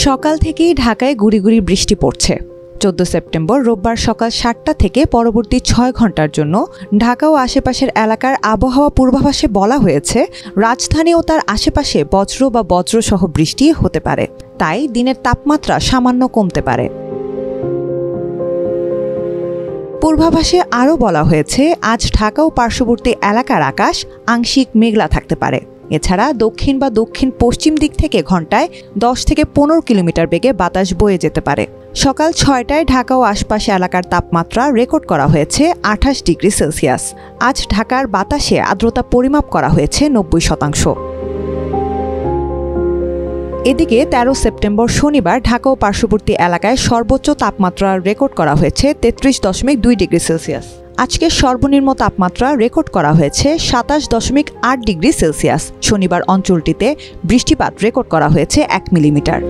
সকাল থেকেই ঢাকায় গুড়ি গুড়ি বৃষ্টি পড়ছে। 14 সেপ্টেম্বর রোববার সকাল 7টা থেকে পরবর্তী 6 ঘন্টার জন্য ঢাকা ও আশেপাশের এলাকার আবহাওয়া পূর্বাভাসে বলা হয়েছে, রাজধানী ও তার আশেপাশে বজ্র বা বজ্রসহ বৃষ্টি হতে পারে। তাই দিনের তাপমাত্রা সামান্য কমতে পারে। পূর্বাভাসে আরও বলা হয়েছে, আজ ঢাকা ও পার্শ্ববর্তী এলাকার আকাশ আংশিক মেঘলা থাকতে পারে। এছাড়া দক্ষিণ বা দক্ষিণ পশ্চিম দিক থেকে ঘন্টায় 10 থেকে 15 কিলোমিটার বেগে বাতাস বয়ে যেতে পারে। সকাল 6টায় ঢাকা ও আশপাশে এলাকার তাপমাত্রা রেকর্ড করা হয়েছে 28 ডিগ্রি সেলসিয়াস। আজ ঢাকার বাতাসে আর্দ্রতা পরিমাপ করা হয়েছে 90%। এদিকে 13 সেপ্টেম্বর শনিবার ঢাকা ও পার্শ্ববর্তী এলাকায় সর্বোচ্চ তাপমাত্রা রেকর্ড করা হয়েছে 33.2 ডিগ্রি সেলসিয়াস। আজকে সর্বনিম্ন তাপমাত্রা রেকর্ড করা হয়েছে 27.8 ডিগ্রি সেলসিয়াস। শনিবার অঞ্চলটিতে বৃষ্টিপাত রেকর্ড করা হয়েছে 1 মিলিমিটার।